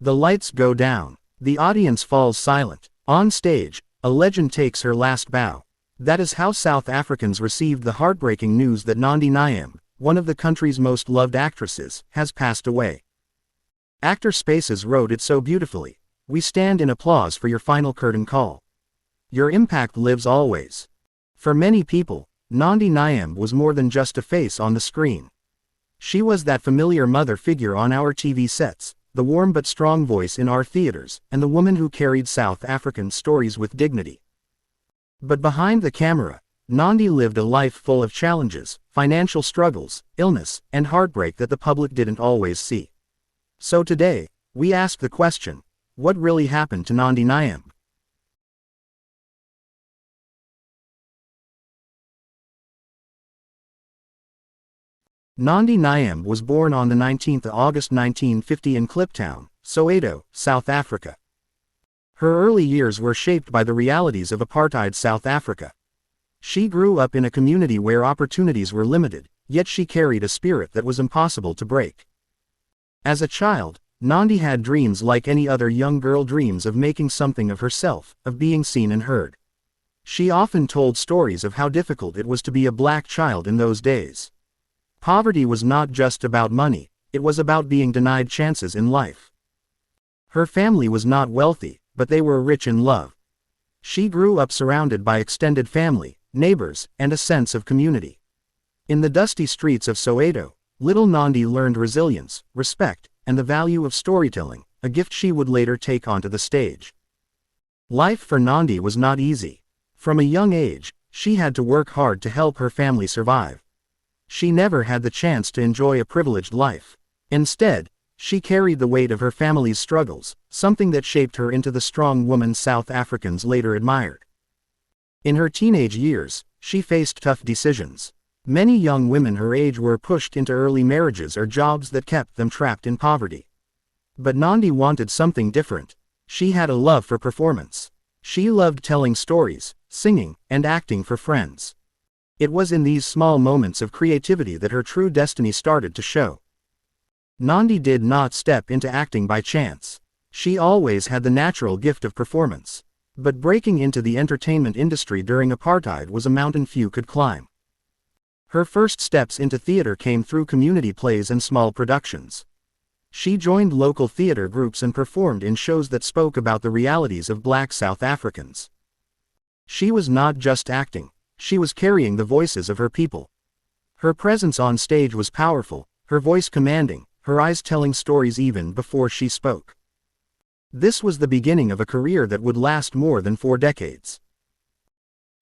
The lights go down. The audience falls silent. On stage, a legend takes her last bow. That is how South Africans received the heartbreaking news that Nandi Nyembe, one of the country's most loved actresses, has passed away. Actor Spaces wrote it so beautifully. We stand in applause for your final curtain call. Your impact lives always. For many people, Nandi Nyembe was more than just a face on the screen. She was that familiar mother figure on our TV sets, the warm but strong voice in our theaters, and the woman who carried South African stories with dignity. But behind the camera, Nandi lived a life full of challenges, financial struggles, illness, and heartbreak that the public didn't always see. So today, we ask the question, what really happened to Nandi Nyembe? Nandi Nyembe was born on the 19th of August 1950 in Kliptown, Soweto, South Africa. Her early years were shaped by the realities of apartheid South Africa. She grew up in a community where opportunities were limited, yet she carried a spirit that was impossible to break. As a child, Nandi had dreams like any other young girl dreams of making something of herself, of being seen and heard. She often told stories of how difficult it was to be a black child in those days. Poverty was not just about money, it was about being denied chances in life. Her family was not wealthy, but they were rich in love. She grew up surrounded by extended family, neighbors, and a sense of community. In the dusty streets of Soweto, little Nandi learned resilience, respect, and the value of storytelling, a gift she would later take onto the stage. Life for Nandi was not easy. From a young age, she had to work hard to help her family survive. She never had the chance to enjoy a privileged life. Instead, she carried the weight of her family's struggles, something that shaped her into the strong woman South Africans later admired. In her teenage years, she faced tough decisions. Many young women her age were pushed into early marriages or jobs that kept them trapped in poverty. But Nandi wanted something different. She had a love for performance. She loved telling stories, singing, and acting for friends. It was in these small moments of creativity that her true destiny started to show. Nandi did not step into acting by chance. She always had the natural gift of performance. But breaking into the entertainment industry during apartheid was a mountain few could climb. Her first steps into theater came through community plays and small productions. She joined local theater groups and performed in shows that spoke about the realities of black South Africans. She was not just acting. She was carrying the voices of her people. Her presence on stage was powerful, her voice commanding, her eyes telling stories even before she spoke. This was the beginning of a career that would last more than 4 decades.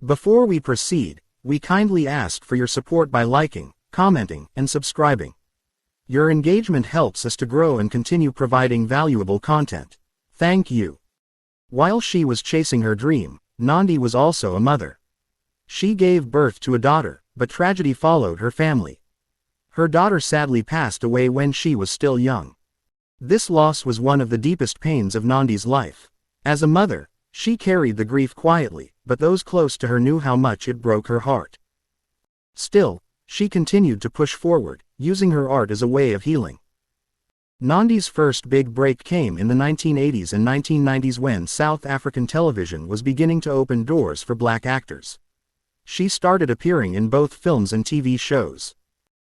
Before we proceed, we kindly ask for your support by liking, commenting, and subscribing. Your engagement helps us to grow and continue providing valuable content. Thank you. While she was chasing her dream, Nandi was also a mother. She gave birth to a daughter, but tragedy followed her family. Her daughter sadly passed away when she was still young. This loss was one of the deepest pains of Nandi's life. As a mother, she carried the grief quietly, but those close to her knew how much it broke her heart. Still, she continued to push forward, using her art as a way of healing. Nandi's first big break came in the 1980s and 1990s when South African television was beginning to open doors for black actors. She started appearing in both films and TV shows.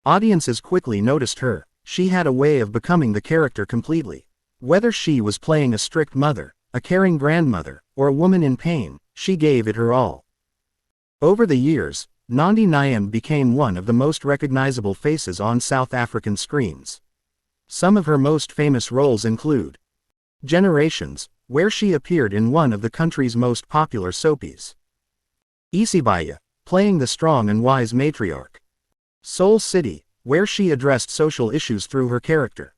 Audiences quickly noticed her. She had a way of becoming the character completely. Whether she was playing a strict mother, a caring grandmother, or a woman in pain, she gave it her all. Over the years, Nandi Nyembe became one of the most recognizable faces on South African screens. Some of her most famous roles include Generations, where she appeared in one of the country's most popular soapies. Isibaya, playing the strong and wise matriarch. Soul City, where she addressed social issues through her character.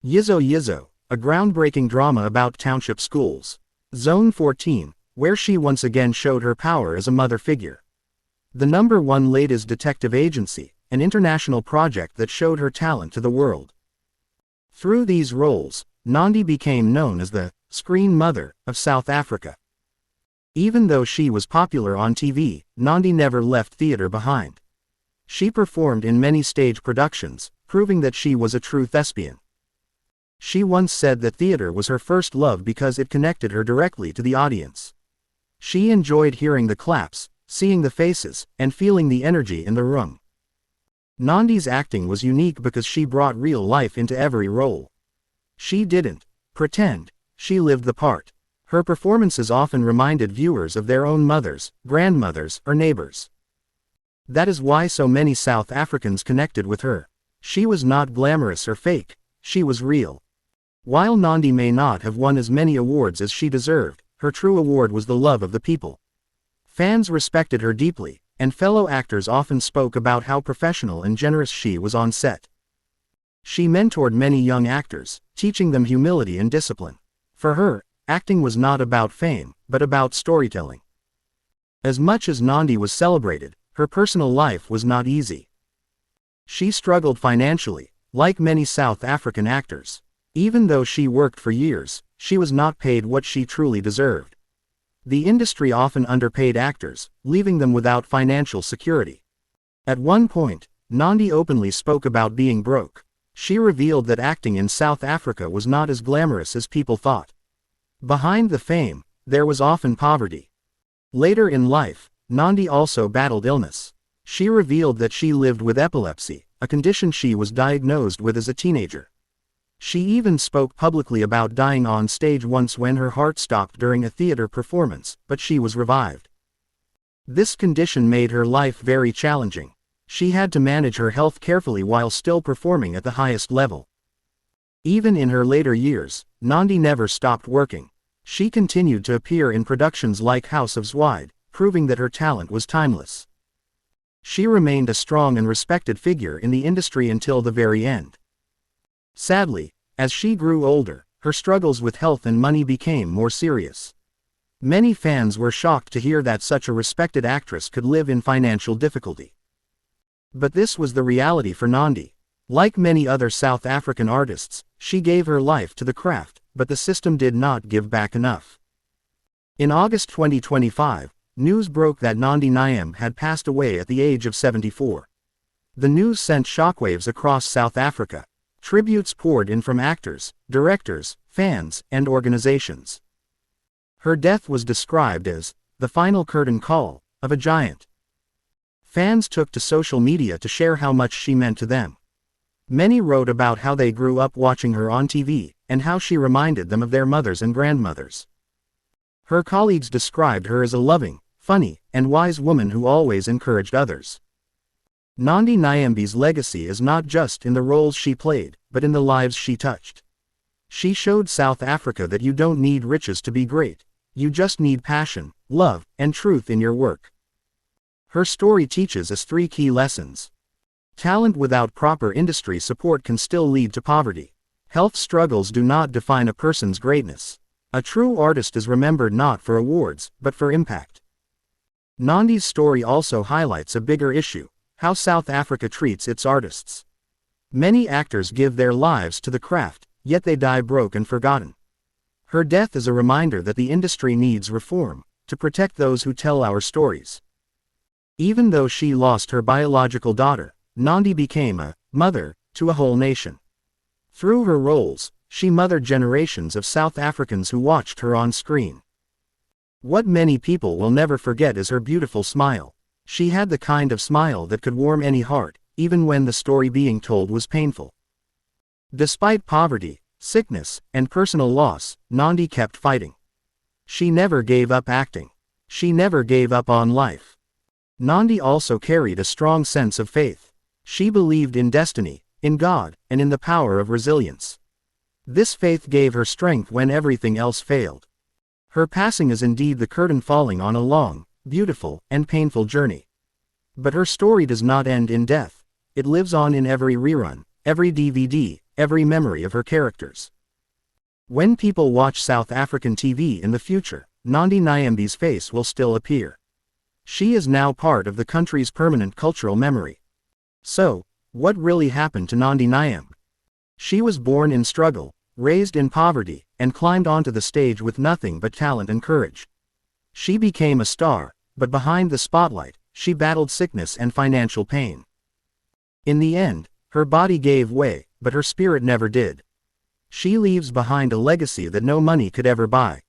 Yizo Yizo, a groundbreaking drama about township schools. Zone 14, where she once again showed her power as a mother figure. The #1 Ladies Detective Agency, an international project that showed her talent to the world. Through these roles, Nandi became known as the screen mother of South Africa. Even though she was popular on TV, Nandi never left theater behind. She performed in many stage productions, proving that she was a true thespian. She once said that theater was her first love because it connected her directly to the audience. She enjoyed hearing the claps, seeing the faces, and feeling the energy in the room. Nandi's acting was unique because she brought real life into every role. She didn't pretend, she lived the part. Her performances often reminded viewers of their own mothers, grandmothers, or neighbors. That is why so many South Africans connected with her. She was not glamorous or fake, she was real. While Nandi may not have won as many awards as she deserved, her true award was the love of the people. Fans respected her deeply, and fellow actors often spoke about how professional and generous she was on set. She mentored many young actors, teaching them humility and discipline. For her, acting was not about fame, but about storytelling. As much as Nandi was celebrated, her personal life was not easy. She struggled financially, like many South African actors. Even though she worked for years, she was not paid what she truly deserved. The industry often underpaid actors, leaving them without financial security. At one point, Nandi openly spoke about being broke. She revealed that acting in South Africa was not as glamorous as people thought. Behind the fame, there was often poverty. Later in life, Nandi also battled illness. She revealed that she lived with epilepsy, a condition she was diagnosed with as a teenager. She even spoke publicly about dying on stage once when her heart stopped during a theater performance, but she was revived. This condition made her life very challenging. She had to manage her health carefully while still performing at the highest level. Even in her later years, Nandi never stopped working. She continued to appear in productions like House of Zwide, proving that her talent was timeless. She remained a strong and respected figure in the industry until the very end. Sadly, as she grew older, her struggles with health and money became more serious. Many fans were shocked to hear that such a respected actress could live in financial difficulty. But this was the reality for Nandi. Like many other South African artists, she gave her life to the craft, but the system did not give back enough. In August 2025, news broke that Nandi Nyembe had passed away at the age of 74. The news sent shockwaves across South Africa. Tributes poured in from actors, directors, fans, and organizations. Her death was described as the final curtain call of a giant. Fans took to social media to share how much she meant to them. Many wrote about how they grew up watching her on TV, and how she reminded them of their mothers and grandmothers. Her colleagues described her as a loving, funny, and wise woman who always encouraged others. Nandi Nyembe's legacy is not just in the roles she played, but in the lives she touched. She showed South Africa that you don't need riches to be great, you just need passion, love, and truth in your work. Her story teaches us 3 key lessons. Talent without proper industry support can still lead to poverty. Health struggles do not define a person's greatness. A true artist is remembered not for awards, but for impact. Nandi's story also highlights a bigger issue: how South Africa treats its artists. Many actors give their lives to the craft, yet they die broke and forgotten. Her death is a reminder that the industry needs reform, to protect those who tell our stories. Even though she lost her biological daughter, Nandi became a mother to a whole nation. Through her roles, she mothered generations of South Africans who watched her on screen. What many people will never forget is her beautiful smile. She had the kind of smile that could warm any heart, even when the story being told was painful. Despite poverty, sickness, and personal loss, Nandi kept fighting. She never gave up acting. She never gave up on life. Nandi also carried a strong sense of faith. She believed in destiny, in God, and in the power of resilience. This faith gave her strength when everything else failed. Her passing is indeed the curtain falling on a long, beautiful, and painful journey. But her story does not end in death. It lives on in every rerun, every DVD, every memory of her characters. When people watch South African TV in the future, Nandi Nyembe's face will still appear. She is now part of the country's permanent cultural memory. So, what really happened to Nandi Nyembe? She was born in struggle, raised in poverty, and climbed onto the stage with nothing but talent and courage. She became a star, but behind the spotlight, she battled sickness and financial pain. In the end, her body gave way, but her spirit never did. She leaves behind a legacy that no money could ever buy.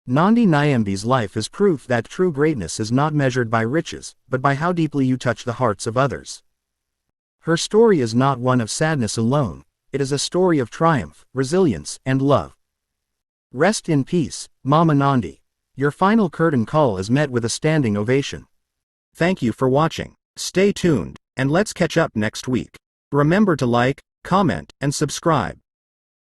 Nandi Nyembe's life is proof that true greatness is not measured by riches, but by how deeply you touch the hearts of others. Her story is not one of sadness alone, it is a story of triumph, resilience, and love. Rest in peace, Mama Nandi. Your final curtain call is met with a standing ovation. Thank you for watching. Stay tuned, and let's catch up next week. Remember to like, comment, and subscribe.